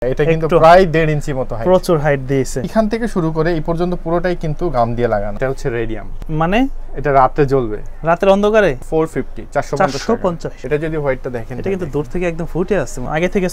এটা কিন্তু প্রায় 1.5 ইঞ্চি মতো হাইট, প্রচুর হাইট দিয়েছে। এখান থেকে শুরু করে এই পর্যন্ত পুরোটাই কিন্তু গাম দিয়ে লাগানো। এটা হচ্ছে রেডিয়াম, মানে এটা রাতে জ্বলবে, রাতের অন্ধকারে। 450 এটা যদি হোয়াইটটা দেখেন, এটা কিন্তু দূর থেকে একদম ফুটে আসছে, আগে থেকে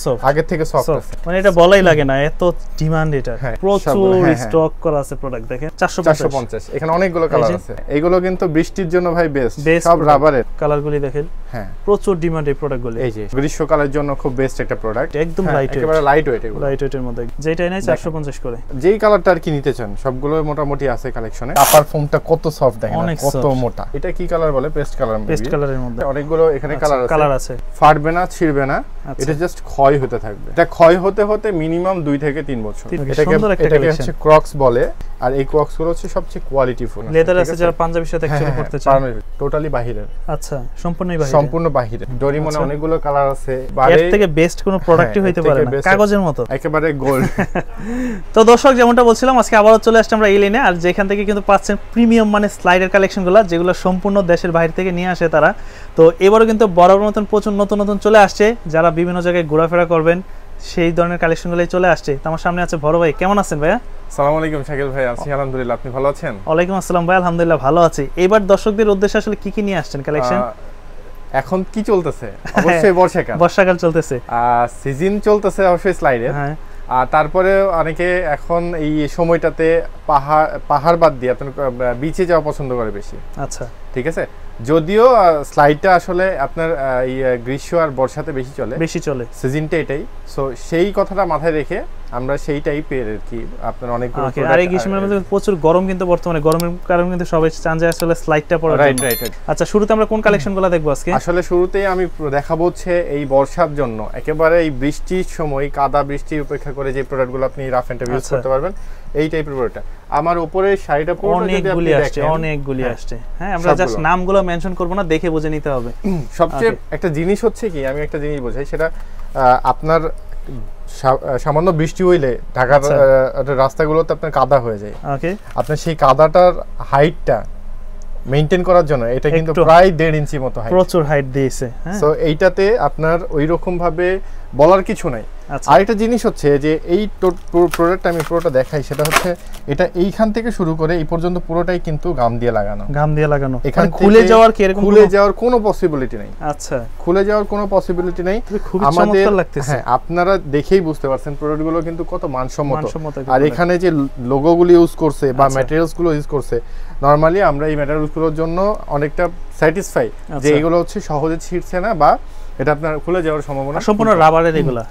সফট আছে, মানে এটা বলাই লাগে না, এত ডিমান্ড এটা। প্রচুর স্টক করা আছে প্রোডাক্ট, দেখেন 450। এখানে অনেকগুলো কালার আছে, এগুলো কিন্তু বৃষ্টির জন্য ভাই বেস্ট, সব রাবারের। কালারগুলি দেখেন, হ্যাঁ প্রচুর ডিমান্ড এই প্রোডাক্টগুলো। এই যে গ্রীষ্মকালের জন্য খুব বেস্ট একটা প্রোডাক্ট, একদম লাইট, একেবারে লাইট ওয়েট, এগুলো লাইট ওয়েটের মধ্যে। যেটা নাই 450 করে, যেই কালারটা আর কি নিতে চান সবগুলো মোটামুটি আছে কালেকশনে। আপার ফোমটা কত সফট, দেখেন কত মোটা। এটা কি কালার বলে? Paste colour. পেস্ট কালারের মধ্যে অনেকগুলো এখানে কালার আছে, ফাটবে না, ছিড়বে না, এটা জাস্ট ক্ষয় হতে থাকবে। এটা ক্ষয় হতে হতে মিনিমাম 2 থেকে 3 বছর। এটাকে হচ্ছে ক্রক্স বলে, আর এই ক্রক্স গুলো হচ্ছে সবচেয়ে কোয়ালিটিফুল। লেদার আছে, যারা পাঞ্জাবির সাথে একসাথে পড়তে চান। টোটালি বাহিরের। আচ্ছা, সম্পূর্ণ বাহিরের। ডোরিমনে অনেকগুলো কালার আছে, এর থেকে বেস্ট কোনো প্রোডাক্টই হইতে পারে না, কাগজের মতো একেবারে গোল্ড। তো দর্শক, যেমনটা বলছিলাম, আজকে আবারও চলে আসছে আমরা এই লাইনে, আর যেখান থেকে কিন্তু পাচ্ছেন প্রিমিয়াম মানে স্লাইডের কালেকশনগুলো, যেগুলো সম্পূর্ণ দেশের বাইরে থেকে নিয়ে আসে তারা। তো এবারও কিন্তু বরাবর মতন প্রচুর নতুন নতুন চলে আসছে, যারা বিভিন্ন জায়গায় ঘোরাফেরা করবেন সেই ধরনের কালেকশনগুলোই চলে আসছে। তো আমার সামনে আছে বড় ভাই, কেমন আছেন ভাইয়া? আসসালামু আলাইকুম শাকিল ভাই, আছি আলহামদুলিল্লাহ, আপনি ভালো আছেন? ওয়ালাইকুম আসসালাম ভাই, আলহামদুলিল্লাহ ভালো আছি। এবার দর্শকদের উদ্দেশ্যে আসলে কি কি নিয়ে আসছেন কালেকশন? এখন কি চলতেছে? অবশ্যই বর্ষাকাল চলতেছে, সিজন চলতেছে অবশ্যই স্লাইডের। আর তারপরে অনেকে এখন এই সময়টাতে পাহাড় বাদ দিয়ে আপনার বিচে যাওয়া পছন্দ করে বেশি। আচ্ছা, ঠিক আছে। যদিও স্লাইডটা আসলে আপনার এই গ্রীষ্ম আর বর্ষাতে বেশি চলে সিজনটা এটাই, সো সেই কথাটা মাথায় রেখে আমরা সেই টাইপের আর কি আপনার অনেকগুলো। আর এই গ্রীষ্মের মধ্যে প্রচুর গরম, কিন্তু বর্তমানে গরমের কারণে কিন্তু সবাই চান যায় আসলে স্লাইডটা পরার জন্য। রাইট। আচ্ছা, শুরুতে আমরা কোন কালেকশনগুলো দেখব আজকে? আসলে শুরুতেই আমি দেখাবো হচ্ছে এই বর্ষার জন্য একেবারে এই বৃষ্টির সময় কাদা বৃষ্টির উপেক্ষা করে যে প্রোডাক্টগুলো আপনি রাফ এন্ড টাফ ইউজ করতে পারবেন, এই টাইপের প্রোডাক্ট। আমার উপরে শাড়িটা পুরো অনেকগুলি আসছে। হ্যাঁ, আমরা জাস্ট নামগুলো মেনশন করব না, দেখে বুঝে নিতে হবে। সবচেয়ে একটা জিনিস হচ্ছে কি, আমি একটা জিনিস বোঝাই, সেটা আপনার সামান্য বৃষ্টি হইলে ঢাকার রাস্তাগুলোতে আপনার কাদা হয়ে যায়। আপনার সেই কাদাটার হাইটটা মেইনটেইন করার জন্য এটা কিন্তু প্রায় 1.5 ইঞ্চি মতো হাইট, প্রচুর হাইট দিয়েছে। সো এইটাতে আপনার ওই রকম ভাবে বলার কিছু নাই। আরেকটা জিনিস হচ্ছে যে এই প্রোডাক্ট আমি পুরোটা দেখাই, সেটা হচ্ছে এটা এইখান থেকে শুরু করে এই পর্যন্ত পুরোটাই কিন্তু গাম দিয়ে লাগানো। এখানে খুলে যাওয়ার কোনো পসিবিলিটি নেই। আচ্ছা, খুলে যাওয়ার কোনো পসিবিলিটি নেই। আমাদের হ্যাঁ, আপনারা দেখেই বুঝতে পারছেন প্রোডাক্টগুলো কিন্তু কত মানসম্মত। আর এখানে যে লোগোগুলো ইউজ করছে বা ম্যাটেরিয়ালস গুলো ইউজ করছে, নরমালি আমরা এই ম্যাটেরিয়ালস গুলোর জন্য অনেকটা স্যাটিসফাই যে এগুলো হচ্ছে সহজে ছিঁড়ছে না বা এটা আপনার খুলে যাওয়ার সম্ভাবনা। সম্পূর্ণ রাবারের, এগুলা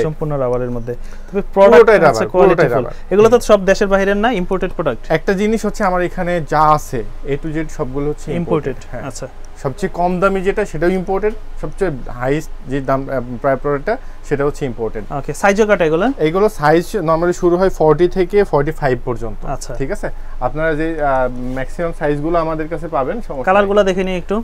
সম্পূর্ণ রাবারের মধ্যে। তবে প্রোডাক্ট আছে কোয়ালিটিফুল, এগুলো তো সব দেশের বাইরের না, ইম্পোর্টেড প্রোডাক্ট। একটা জিনিস হচ্ছে আমার এখানে যা আছে এ টু জেড সবগুলো হচ্ছে ইম্পোর্টেড। আচ্ছা, সবচেয়ে কম দামি যেটা সেটাও ইম্পোর্টেড, সবচেয়ে হাইস্ট যে দাম প্রায় প্রোডাক্টটা সেটা হচ্ছে ইম্পোর্টেড। ওকে, সাইজও কাটা এগুলো সাইজ নরমালি শুরু হয় 40 থেকে 45 পর্যন্ত। আচ্ছা, ঠিক আছে। আপনারা যে ম্যাক্সিমাম সাইজগুলো আমাদের কাছে পাবেন। কালারগুলো দেখে নিই একটু।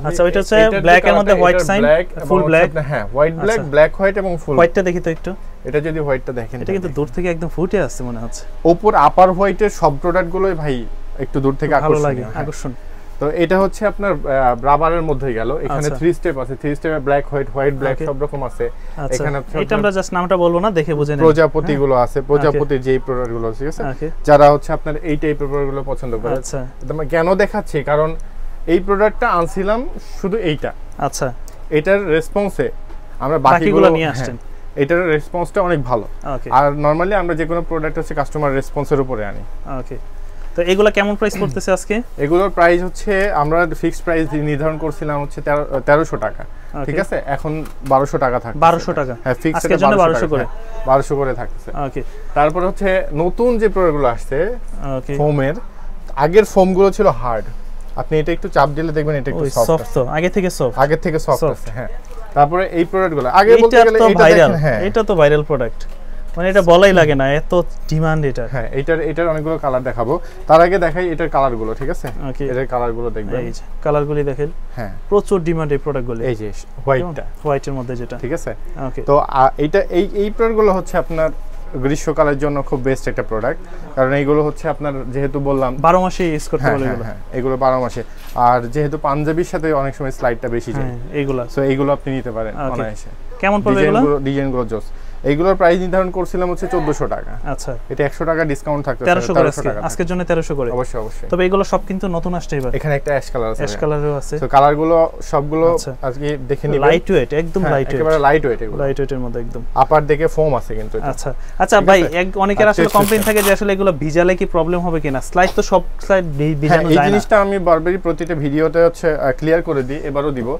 আচ্ছা, ওইটা হচ্ছে ব্ল্যাক এর মধ্যে হোয়াইট সাইন, ফুল ব্ল্যাক। হ্যাঁ, হোয়াইট ব্ল্যাক হোয়াইট এবং ফুল। হোয়াইটটা দেখি তো একটু। এটা যদি হোয়াইটটা দেখেন, এটা কিন্তু দূর থেকে একদম ফুটে আসছে মনে হচ্ছে। উপর আপার হোয়াইটের সব প্রোডাক্টগুলোই ভাই একটু দূর থেকে আকর্ষণ। তো এটা হচ্ছে আপনার রাবারের মধ্যে গেল। এখানে 3 স্টেপ আছে, 3 স্টেপে ব্ল্যাক হোয়াইট ব্ল্যাক সব রকম আছে। এখানে এটা আমরা জাস্ট নামটা বলবো না, দেখে বুঝে নেন। প্রজাপতি গুলো আছে, প্রজাপতির যেই প্রোডাক্টগুলো আছে, ঠিক আছে, যারা হচ্ছে আপনার এই টাইপের প্রোডাক্টগুলো পছন্দ করে। আচ্ছা, আমি কেন দেখাচ্ছি, কারণ এই প্রোডাক্টটা আনছিলাম শুধু এইটা। আচ্ছা, এটার রেসপন্সে আমরা বাকিগুলো নিয়ে আসছেন, এটার রেসপন্সটা অনেক ভালো। আর নরমালি আমরা যে কোনো প্রোডাক্ট হচ্ছে কাস্টমার রেসপন্সের উপরে আনি। ওকে, তো এগুলা কেমন প্রাইস পড়তেছে আজকে? এগুলোর প্রাইস হচ্ছে আমরা ফিক্সড প্রাইস নির্ধারণ করছিলাম হচ্ছে 1300 টাকা, ঠিক আছে। এখন 1200 টাকা থাকে। 1200 টাকা, হ্যাঁ, ফিক্সড এর জন্য 1200 করে 1200 করে থাকতেছে। ওকে, তারপর হচ্ছে নতুন যে প্রোডাক্টগুলো আসছে ফোমের, আগের ফোমগুলো ছিল হার্ড, আপনি এটা একটু চাপ দিলে দেখবেন এটা একটু সফট। তো আগে থেকে সফট আছে। হ্যাঁ, তারপরে এই প্রোডাক্টগুলো আগে বলতে গেলে এটা ভাইরাল। হ্যাঁ, এটা তো ভাইরাল প্রোডাক্ট, মানে এটা বলাই লাগে না, এত ডিমান্ড এটা। হ্যাঁ, এটার অনেকগুলো কালার দেখাবো, তার আগে দেখাই এটার কালারগুলো, ঠিক আছে। এটার কালারগুলো দেখবেন, এই যে কালারগুলি দেখেন। হ্যাঁ, প্রচুর ডিমান্ড এই প্রোডাক্টগুলো। এই যে হোয়াইটের মধ্যে যেটা, ঠিক আছে। ওকে, তো এই প্রোডাক্টগুলো হচ্ছে আপনার গ্রীষ্মকালের জন্য খুব বেস্ট একটা প্রোডাক্ট, কারণ এইগুলো হচ্ছে আপনার যেহেতু বললাম 12 মাসে ইউজ করতে বলে এগুলো। হ্যাঁ, এগুলো 12 মাসে, আর যেহেতু পাঞ্জাবির সাথে অনেক সময় স্লাইডটা বেশি যায়, এইগুলো সো এইগুলো আপনি নিতে পারেন অনায়াসে। কেমন পড়বে এগুলো? ডিজাইনগুলো জোস। এইগুলোর প্রাইস নির্ধারণ করছিলাম হচ্ছে 1400 টাকা। আচ্ছা, এটা 100 টাকা ডিসকাউন্ট থাকবে 1300 করে আজকের জন্য 1300 করে। অবশ্যই অবশ্যই। তবে এগুলো সব কিন্তু নতুন আসছে এবার। এখানে একটা অ্যাশ কালার আছে, অ্যাশ কালারও আছে। তো কালারগুলো সবগুলো আজকে দেখে নিবেন। লাইট ওয়েট, একদম লাইট ওয়েট, একেবারে লাইট ওয়েট, এগুলো লাইট ওয়েটের মধ্যে একদম। আপার দিকে ফোম আছে কিন্তু এটা। আচ্ছা আচ্ছা ভাই, অনেকের আসলে কমপ্লেইন থাকে যে আসলে এগুলো ভিজালে কি প্রবলেম হবে কিনা। স্লাইড তো সব স্লাইড ভিজানো যায় না। এই জিনিসটা আমি বারবারই প্রতিটা ভিডিওতে হচ্ছে ক্লিয়ার করে দিই, এবারও দিব।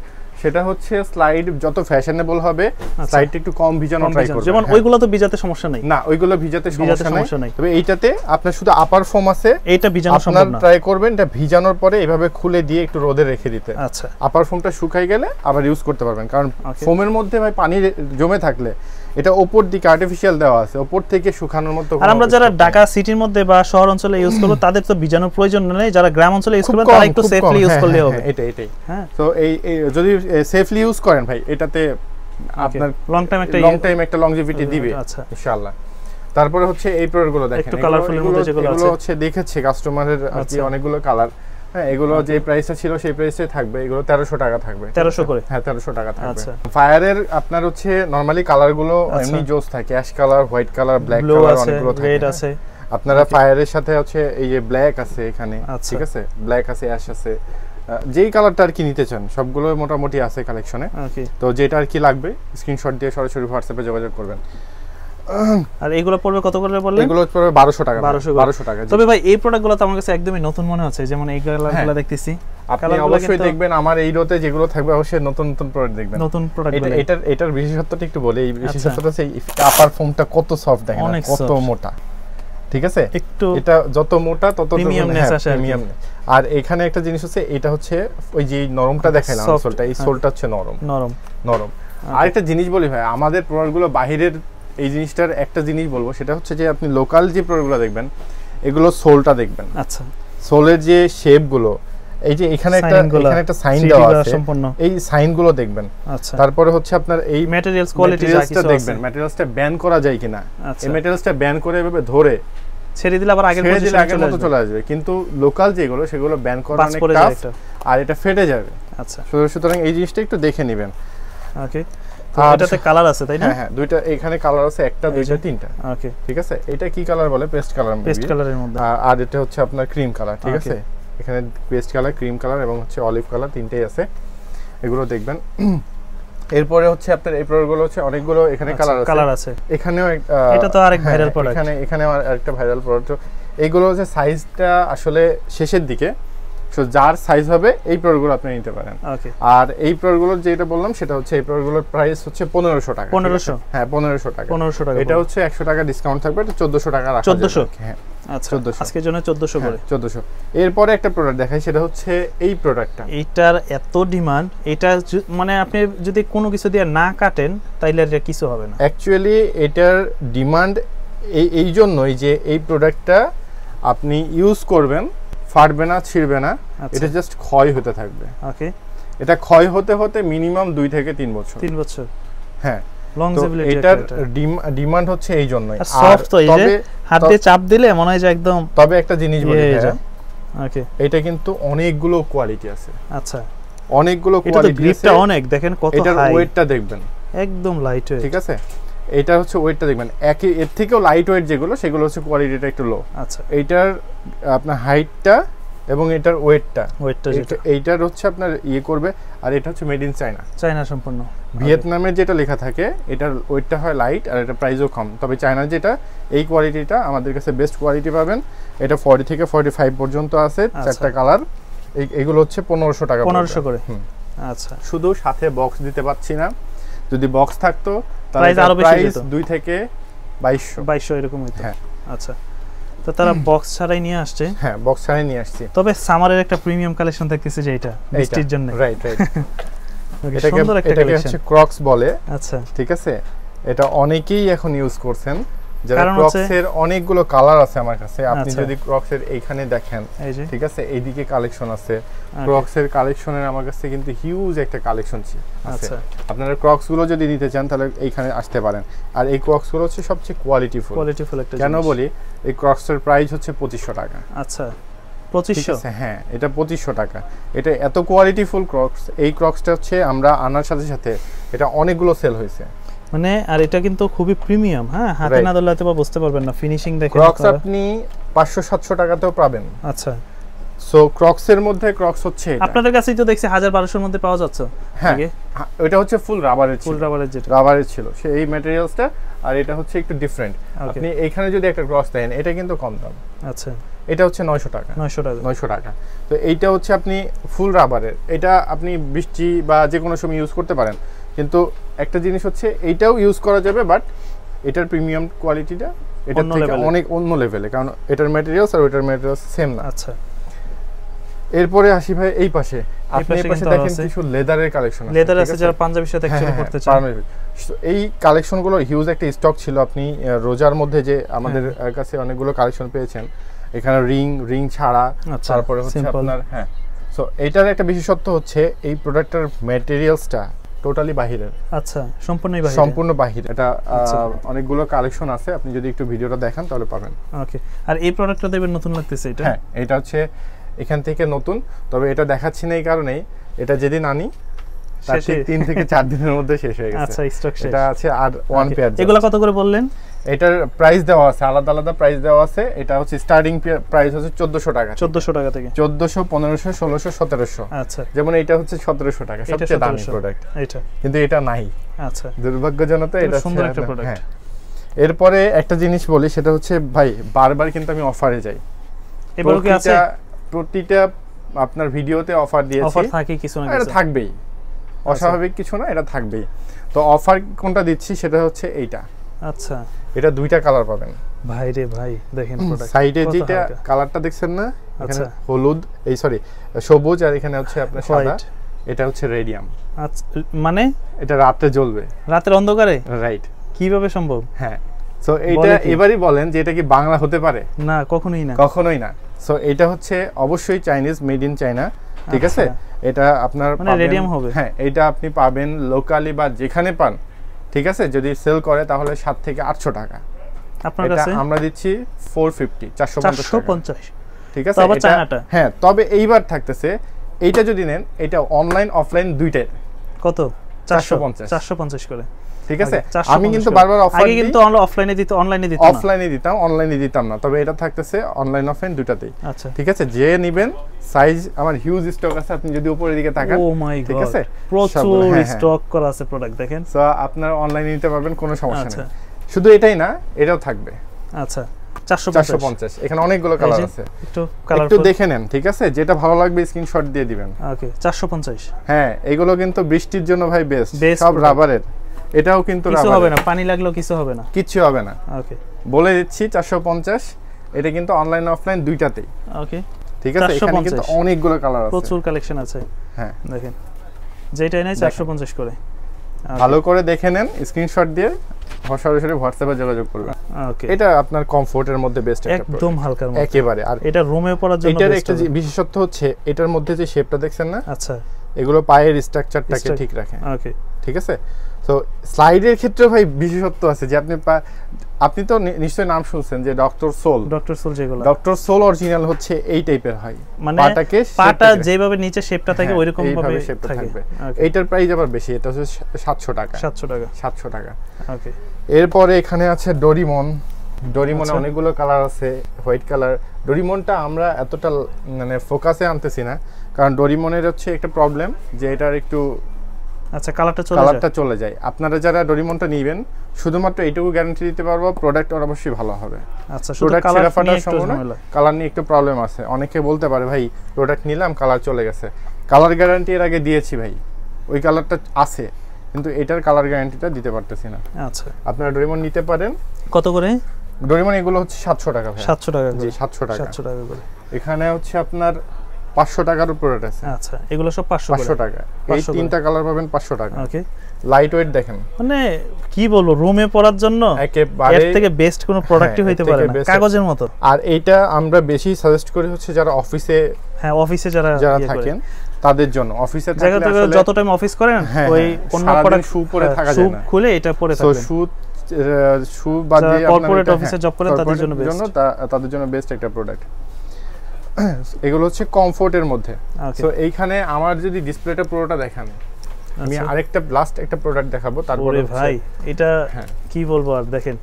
সেটা হচ্ছে স্লাইড যত ফ্যাশনেবল হবে স্লাইডটা একটু কম ভিজানো ট্রাই করবেন। যেমন ওইগুলো তো ভিজাতে সমস্যা নাই। না, ওইগুলো ভিজাতে সমস্যা নাই। তবে এইটাতে আপনার শুধু আপার ফোম আছে, এইটা ভিজানো সম্ভব না। ট্রাই করবেন এটা ভিজানোর পরে এভাবে খুলে দিয়ে একটু রোদে রেখে দিতে। আচ্ছা, আপার ফোমটা শুকাই গেলে আবার ইউজ করতে পারবেন, কারণ ফোমের মধ্যে ভাই পানি জমে থাকলে এটা উপর দিকে আর্টিফিশিয়াল দেওয়া আছে, উপর থেকে শুকানোর মতো। আর আমরা যারা ঢাকা সিটির মধ্যে বা শহর অঞ্চলে ইউজ করব তাদের তো ভিজানোর প্রয়োজন নেই। যারা গ্রাম অঞ্চলে ইউজ করবেন তারা একটু সেফলি ইউজ করলে হবে। এটাই। হ্যাঁ, তো এই যদি সেফলি ইউজ করেন ভাই, এটাতে আপনার লং টাইম একটা লংজিভিটি দিবে ইনশাআল্লাহ। তারপরে হচ্ছে এই প্রোডাক্টগুলো দেখেন, একটু কালারফুলের মধ্যে যেগুলো আছে, এগুলো হচ্ছে দেখেছে কাস্টমারের আর কি অনেকগুলো কালার। হ্যাঁ, এগুলো যে প্রাইসটা ছিল সেই প্রাইসে থাকবে। এগুলো 1300 টাকা থাকবে। 1300 করে? হ্যাঁ, 1300 টাকা থাকবে। ফায়ারের আপনার হচ্ছে নরমালি কালারগুলো এমনি জোস থাকে, ash colour, white colour, black colour, অনেকগুলো থাকে, রেড আছে। আপনারা ফায়ারের সাথে হচ্ছে এই যে ব্ল্যাক আছে এখানে, ঠিক আছে, ব্ল্যাক আছে, অ্যাশ আছে, যেই কালারটা আর কি নিতে চান সবগুলো মোটামুটি আছে কালেকশনে। তো যেটা আর কি লাগবে স্ক্রিনশট দিয়ে সরাসরি হোয়াটসঅ্যাপে যোগাযোগ করবেন। আর এগুলো পড়বে কত করে বললেন? এগুলো পড়বে 1200 টাকা। 1200 টাকা। তবে ভাই এই প্রোডাক্টগুলো তো আমার কাছে একদমই নতুন মনে হচ্ছে। যেমন এই কালারগুলো দেখতেছি, আপনি অবশ্যই দেখবেন আমার এই রোতে যেগুলো থাকবে অবশ্যই নতুন নতুন প্রোডাক্ট দেখবেন। নতুন প্রোডাক্ট বলে এটার বিশেষত্বটা একটু বলি। এই বিশেষত্বটা হচ্ছে আপার ফোমটা কত সফট, দেখেন কত মোটা, ঠিক আছে। একটু এটা যত মোটা তত প্রিমিয়ামনেস আসে, প্রিমিয়াম। আর এখানে একটা জিনিস হচ্ছে, এটা হচ্ছে ওই যে নরমটা দেখাইলাম সোলটা, এই সোলটা হচ্ছে নরম। আরেকটা জিনিস বলি ভাই, আমাদের প্রোডাক্টগুলো বাহিরের এই জিনিসটার একটা জিনিস বলবো, সেটা হচ্ছে যে আপনি লোকাল যে প্রোডাক্টগুলো দেখবেন এগুলো সোলটা দেখবেন। আচ্ছা, সোলের যে শেপগুলো, এই যে এখানে একটা সাইন দেওয়া আছে, এই সাইনগুলো দেখবেন। আচ্ছা, তারপরে হচ্ছে আপনার এই ম্যাটেরিয়ালস কোয়ালিটিটা দেখবেন, ম্যাটেরিয়ালসটা ব্যান করা যায় কিনা। এই ম্যাটেরিয়ালসটা ব্যান করে এভাবে ধরে ছেড়ে দিলে আবার আগের মতো চলে আসবে। কিন্তু লোকাল যেগুলো সেগুলো ব্যান করা অনেক টাফ আর এটা ফেটে যাবে। আচ্ছা, সুতরাং এই জিনিসটা একটু দেখে নেবেন। ওকে, তো এটাতে কালার আছে তাই না? হ্যাঁ, দুইটা এখানে কালার আছে, একটা, দুইটা, তিনটা। ওকে, ঠিক আছে। এটা কি কালার বলে? পেস্ট কালারের মধ্যে। আর এটা হচ্ছে আপনার ক্রিম কালার, ঠিক আছে। এখানে পেস্ট কালার, ক্রিম কালার এবং হচ্ছে অলিভ কালার, তিনটেই আছে। এগুলো দেখবেন। এরপরে হচ্ছে আপনার এই প্রোডাক্টগুলো হচ্ছে অনেকগুলো এখানে কালার আছে। এখানেও এটা তো আরেক ভাইরাল প্রোডাক্ট। এখানে আরেকটা ভাইরাল প্রোডাক্ট। এইগুলো হচ্ছে সাইজটা আসলে শেষের দিকে, সো যার সাইজ হবে এই প্রোডাক্টগুলো আপনি নিতে পারেন। আর এই প্রোডাক্টগুলোর যেটা বললাম সেটা হচ্ছে এই প্রোডাক্টগুলোর প্রাইস হচ্ছে 1500 টাকা। 1500? হ্যাঁ, 1500 টাকা। 1500 টাকা। এটা হচ্ছে 100 টাকা ডিসকাউন্ট থাকবে, এটা 1400 টাকা রাখা যাবে। 1400? হ্যাঁ, আচ্ছা, আজকের জন্য 1400 করে। 1400। এরপরে একটা প্রোডাক্ট দেখাই, সেটা হচ্ছে এই প্রোডাক্টটা। এইটার এত ডিমান্ড, এটা মানে আপনি যদি কোনো কিছু দিয়ে না কাটেন তাইলে এটা কিছু হবে না। অ্যাকচুয়ালি এটার ডিমান্ড এই জন্যই যে এই প্রোডাক্টটা আপনি ইউজ করবেন, ফাটবে না, ছিড়বে না, এটা জাস্ট ক্ষয় হতে থাকবে। ওকে, এটা ক্ষয় হতে হতে মিনিমাম 2 থেকে 3 বছর। 3 বছর? হ্যাঁ, লংজিভিটি। এটার ডিমান্ড হচ্ছে এই জন্যই। আর সফট তো, এই যে হাত দিয়ে চাপ দিলে মনে হয় যে একদম। তবে একটা জিনিস বলি, ওকে, এটা কিন্তু অনেকগুলো কোয়ালিটি আছে। আচ্ছা, অনেকগুলো কোয়ালিটি আছে। গ্রিপটা অনেক, দেখেন কত হাই। এটার ওয়েটটা দেখবেন, একদম লাইট ওয়েট, ঠিক আছে। এটা হচ্ছে ওয়েটটা দেখবেন, এর থেকেও লাইট ওয়েট যেগুলো সেগুলো হচ্ছে কোয়ালিটিটা একটু লো। আচ্ছা, এইটার আপনার হাইটটা এবং এটার ওয়েটটা এইটার হচ্ছে আপনার করবে। আর এটা হচ্ছে মেড ইন চায়না সম্পূর্ণ। ভিয়েতনামের যেটা লেখা থাকে এটার ওয়েটটা হয় লাইট আর এটা প্রাইসও কম। তবে চায়নার যেটা এই কোয়ালিটিটা আমাদের কাছে বেস্ট কোয়ালিটি পাবেন। এটা 40 থেকে 45 পর্যন্ত আছে, 4টা কালার। এগুলো হচ্ছে 1500 টাকা। 1500 করে? আচ্ছা, শুধু সাথে বক্স দিতে পারছি না। যদি বক্স থাকতো তাহলে প্রাইস 2 থেকে 2200 এরকম হতো। হ্যাঁ, আচ্ছা, তো তারা বক্স ছাড়াই নিয়ে আসছে। হ্যাঁ, বক্স ছাড়াই নিয়ে আসছে। তবে সামারের একটা প্রিমিয়াম কালেকশন দেখতেছি যে এটা বৃষ্টির জন্য। রাইট। এটাকে হচ্ছে ক্রক্স বলে। আচ্ছা, ঠিক আছে। এটা অনেকেই এখন ইউজ করছেন। যারা ক্রক্সের অনেকগুলো কালার আছে আমার কাছে। আপনি যদি ক্রক্সের এইখানে দেখেন, ঠিক আছে, এইদিকে কালেকশন আছে। ক্রক্সের কালেকশনের আমার কাছে কিন্তু হিউজ একটা কালেকশন আছে। আপনারা ক্রক্স গুলো যদি নিতে চান তাহলে এইখানে আসতে পারেন। আর এই ক্রক্স গুলো হচ্ছে সবচেয়ে কোয়ালিটিফুল একটা। কেন বলি, এই ক্রক্সের প্রাইস হচ্ছে 2500 টাকা। আচ্ছা, 2500? হ্যাঁ, এটা 2500 টাকা। এটা এত কোয়ালিটিফুল ক্রক্স। এই ক্রক্সটা হচ্ছে আমরা আনার সাথে সাথে এটা অনেকগুলো সেল হয়েছে। মানে আর এটা কিন্তু খুবই প্রিমিয়াম, হ্যাঁ হাতে না ধরলে হয়তো বুঝতে পারবেন না, ফিনিশিং দেখেন। ক্রক্স আপনি 500-700 টাকাতেও পাবেন। আচ্ছা, সো ক্রক্স এর মধ্যে ক্রক্স হচ্ছে এটা আপনাদের কাছেই তো দেখছি 1000-1200 এর মধ্যে পাওয়া যাচ্ছে। হ্যাঁ, এটা হচ্ছে ফুল রাবারের, যেটা রাবারের ছিল সেই ম্যাটেরিয়ালসটা, আর এটা হচ্ছে একটু ডিফারেন্ট। আপনি এখানে যদি একটা ক্রক্স দেন, এটা কিন্তু কম দাম। আচ্ছা, এটা হচ্ছে 900 টাকা। 900 টাকা। তো এইটা হচ্ছে আপনি ফুল রাবারের, এটা আপনি বৃষ্টি বা যে কোনো সময় ইউজ করতে পারেন। কিন্তু একটা জিনিস হচ্ছে এইটাও ইউজ করা যাবে, বাট এটার প্রিমিয়াম কোয়ালিটিটা এটা থেকে অনেক অন্য লেভেলে, কারণ এটার ম্যাটেরিয়ালস আর ওটার ম্যাটেরিয়ালস সেম না। আচ্ছা, এরপরে আসি ভাই এই পাশে। আপনি এই পাশে দেখেন কিছু লেদারের কালেকশন আছে, লেদার আছে যারা পাঞ্জাবির সাথে অ্যাকচুয়ালি করতে চান। এই কালেকশনগুলো হিউজ একটা স্টক ছিল। আপনি রোজার মধ্যে যে আমাদের কাছে অনেকগুলো কালেকশন পেয়েছেন, এখানে রিং ছাড়া, তারপরে হচ্ছে আপনার হ্যাঁ। সো এইটার একটা বিশেষত্ব হচ্ছে এই প্রোডাক্টের ম্যাটেরিয়ালসটা টোটালি বাহিরের। আচ্ছা, সম্পূর্ণ বাহির। এটা অনেকগুলো কালেকশন আছে, আপনি যদি একটু ভিডিওটা দেখেন তাহলে পাবেন। ওকে, আর এই প্রোডাক্টটা দেখবেন নতুন লাগতেছে এটা। হ্যাঁ, এটা হচ্ছে এখান থেকে নতুন, তবে এটা দেখাচ্ছি না এই কারণেই, এটা যেদিন আনি তার ঠিক 3 থেকে 4 দিনের মধ্যে শেষ হয়ে গেছে। আচ্ছা, স্টক শেষ। এটা আছে আর ওয়ান পেয়ার। এগুলা কত করে বললেন? এটার প্রাইস দেওয়া আছে, আলাদা আলাদা প্রাইস দেওয়া আছে। এটা হচ্ছে স্টার্টিং প্রাইস হচ্ছে 1400 টাকা। 1400 টাকা থেকে 1400, 1500, 1600, 1700। আচ্ছা, যেমন এটা হচ্ছে 1700 টাকা, সবচেয়ে দামি প্রোডাক্ট এটা, কিন্তু এটা নাই। আচ্ছা, দুর্ভাগ্যজনক। এটা সুন্দর একটা প্রোডাক্ট। হ্যাঁ, এরপরে একটা জিনিস বলি, সেটা হচ্ছে ভাই বারবার কিন্তু আমি অফারে যাই। এবারে কি আছে? প্রতিটা আপনার ভিডিওতে অফার দিয়েছি। অফার থাকে কিছু না কিছু, এটা থাকবেই, অস্বাভাবিক কিছু না, এটা থাকবেই। তো অফার কোনটা দিচ্ছি সেটা হচ্ছে এইটা। আচ্ছা, এটা দুইটা কালার পাবেন ভাই রে ভাই, দেখেন প্রোডাক্ট সাইডে যেটা কালারটা দেখছেন না, এখানে হলুদ, এই সরি সবুজ, আর এখানে হচ্ছে আপনার সাদা। এটা হচ্ছে রেডিয়াম। আচ্ছা, মানে এটা রাতে জ্বলবে, রাতের অন্ধকারে? রাইট। কিভাবে সম্ভব? হ্যাঁ, সো এইটা এবারই বলেন যে এটা কি বাংলা হতে পারে? না, কখনোই না, কখনোই না। সো এটা হচ্ছে অবশ্যই চাইনিজ, মেড ইন চায়না, ঠিক আছে? এটা আপনার মানে রেডিয়াম হবে। হ্যাঁ, এটা আপনি পাবেন লোকালি বা যেখানে পান, ঠিক আছে? যদি সেল করে তাহলে 700 থেকে 800 টাকা। আপনার কাছে আমরা দিচ্ছি 450, 450, ঠিক আছে? তবে চায়নাটা, হ্যাঁ, তবে এইবার থাকতেছে এইটা যদি নেন, এটা অনলাইন অফলাইন দুইটাই কত? 450 করে, ঠিক আছে? আমি কিন্তু বারবার অফার আগে কিন্তু অফলাইনে দিত, অনলাইনে দিতাম না, তবে এটা থাকতেছে অনলাইন অফলাইন দুটাতেই। আচ্ছা, ঠিক আছে? যে নেবেন, সাইজ আমার হিউজ স্টক আছে, আপনি যদি উপরের দিকে তাকান, ও মাই গড, ঠিক আছে? প্রচুর স্টক করা আছে প্রোডাক্ট, দেখেন। সো আপনার অনলাইনে নিতে পারবেন, কোনো সমস্যা নেই। শুধু এটাই না, এটাও থাকবে। আচ্ছা, 450। এখানে অনেকগুলো কালার আছে, একটু দেখে নেন, ঠিক আছে? যেটা ভালো লাগবে স্ক্রিনশট দিয়ে দিবেন। ওকে, 450। হ্যাঁ, এগুলো কিন্তু বৃষ্টির জন্য ভাই বেস্ট, সব রাবারের। এটাও কিন্তু কিছু হবে না, পানি লাগলেও কিছু হবে না, কিচ্ছু হবে না। ওকে, বলে দিচ্ছি 450। এটা কিন্তু অনলাইন অফলাইন দুইটাতেই। ওকে, ঠিক আছে? এখানে কিন্তু অনেকগুলো কালার আছে, প্রচুর কালেকশন আছে। হ্যাঁ, দেখেন, যেটাই নাই 450 করে। ভালো করে দেখে নেন, স্ক্রিনশট দিয়ে সরাসরি হোয়াটসঅ্যাপে যোগাযোগ করবেন। ওকে, এটা আপনার কমফোর্টের মধ্যে বেস্ট একটা প্রোডাক্ট, একদম হালকার মধ্যে একেবারে। আর এটা রুমে পরার জন্য এটার একটা বিশেষত্ব হচ্ছে এটার মধ্যে যে শেপটা দেখছেন না, আচ্ছা, এগুলো পায়ের স্ট্রাকচারটাকে ঠিক রাখে। ওকে, ঠিক আছে? তো স্লাইডের ক্ষেত্রে ভাই বিশেষত্ব আছে যে আপনি তো নিশ্চয়ই নাম শুনছেন যে ডক্টর সোল, যেগুলো ডক্টর সোল অরিজিনাল হচ্ছে এই টাইপের হয়, মানে পাটা যেভাবে নিচে শেপটা থাকে ওইরকম ভাবে শেপটা থাকবে। এইটার প্রাইস আবার বেশি, এটা হচ্ছে 700 টাকা। 700 টাকা। ওকে, এরপরে এখানে আছে ডোরিমনে অনেকগুলো কালার আছে, হোয়াইট কালার। ডোরিমনটা আমরা এতটা মানে ফোকাসে আনতেছি না, কারণ ডোরিমনের হচ্ছে একটা প্রবলেম যে এটার একটু কালারটা চলে যায়। আপনারা যারা ডোরিমনটা নেবেন, শুধুমাত্র এইটুকু গ্যারান্টি দিতে পারবো, প্রোডাক্ট অবশ্যই ভালো হবে। আচ্ছা, প্রোডাক্ট ছেঁড়া ফাটার সম্ভাবনা, কালার নিয়ে একটু প্রবলেম আছে। অনেকে বলতে পারে ভাই প্রোডাক্ট নিলাম কালার চলে গেছে, কালার গ্যারান্টি এর আগে দিয়েছি ভাই, ওই কালারটা আছে, কিন্তু এটার কালার গ্যারান্টিটা দিতে পারতেছি না। আচ্ছা, আপনারা ডোরিমন নিতে পারেন। কত করে ডোরিমন? এগুলো হচ্ছে 700 টাকা ভাই। 700 টাকা? জি, 700 টাকা করে। এখানে হচ্ছে আপনার 500 টাকার প্রোডাক্ট আছে। আচ্ছা, এগুলো সব 500 টাকা। এই তিনটা কালার পাবেন 500 টাকা। ওকে, লাইট ওয়েট দেখেন, মানে কি বলবো, রুমে পরার জন্য একেবারে এর থেকে বেস্ট কোনো প্রোডাক্টই হইতে পারে না, কাগজের মতো। আর এইটা আমরা বেশি সাজেস্ট করি হচ্ছে যারা অফিসে, অফিসে যারা থাকেন তাদের জন্য। অফিসে থাকলে আসলে যত টাইম অফিস করেন, ওই অন্য প্রোডাক্ট শু পরে থাকা যায় না, খুলে এটা পরে থাকবেন। শু বাদে কর্পোরেট অফিসে জব করেন, তাদের জন্য বেস্ট একটা প্রোডাক্ট। এগুলো হচ্ছে কমফোর্টের মধ্যে। সো এইখানে আমার যদি ডিসপ্লেটা পুরোটা দেখান, আমি আরেকটা লাস্ট একটা প্রোডাক্ট দেখাবো, তারপরে ভাই এটা কি বলবো আর, দেখেন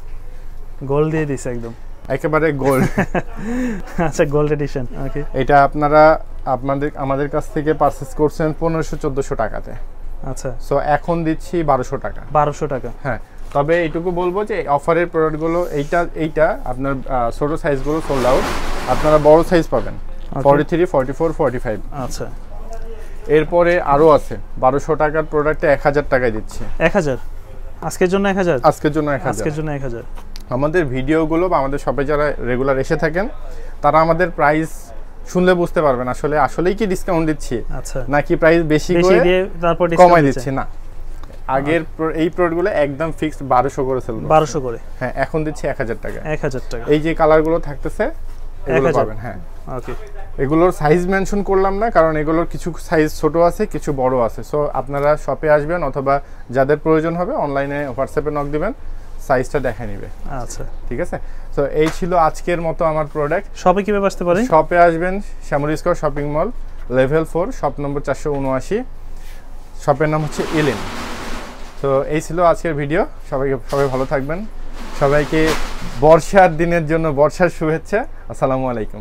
গোল্ড দিয়ে দিছে একদম, একেবারে গোল্ড। আচ্ছা গোল্ড এডিশন। ওকে, এটা আপনারা আমাদের কাছ থেকে পারচেজ করছেন 1500-1400 টাকাতে। আচ্ছা, সো এখন দিচ্ছি 1200 টাকা। 1200 টাকা। হ্যাঁ, তবে এইটুকু বলবো যে অফারের প্রোডাক্টগুলো এইটা আপনার ছোট সাইজগুলো সোল্ড আউট, আপনারা বড় সাইজ পাবেন 43, 44, 45। আচ্ছা, এরপরে আরো আছে 1200 টাকার প্রোডাক্টে 1000 টাকায় দিচ্ছি। 1000 আজকের জন্য 1000, আজকের জন্য 1000, আজকের জন্য 1000। আমাদের ভিডিওগুলো বা আমাদের শপে যারা রেগুলার এসে থাকেন তারা আমাদের প্রাইস শুনলে বুঝতে পারবেন আসলেই কি ডিসকাউন্ট দিচ্ছি, আচ্ছা, নাকি প্রাইস বেশি করে দিয়ে তারপর কমাই দিচ্ছি। না, আগের এই প্রোডাক্টগুলো একদম ফিক্সড 1200 করে সেল, 1200 করে। হ্যাঁ, এখন দিচ্ছি 1000 টাকা। 1000 টাকা। এই যে কালারগুলো থাকতেছে এগুলো পাবেন। হ্যাঁ, ওকে, এগুলোর সাইজ মেনশন করলাম না, কারণ এগুলোর কিছু সাইজ ছোট আছে, কিছু বড় আছে। সো আপনারা শপে আসবেন অথবা যাদের প্রয়োজন হবে অনলাইনে হোয়াটসঅ্যাপে নক দিবেন, সাইজটা দেখে নেবে। আচ্ছা, ঠিক আছে। তো এই ছিল আজকের মতো আমার প্রোডাক্ট। শপে কিভাবে আসতে পারি? শপে আসবেন Shyamoli square shopping mall, level 4, shop number 479। শপের নাম হচ্ছে ইলেন। তো এই ছিল আজকের ভিডিও। সবাই ভালো থাকবেন। সবাইকে বর্ষার দিনের জন্য বর্ষার শুভেচ্ছা। আসসালামু আলাইকুম।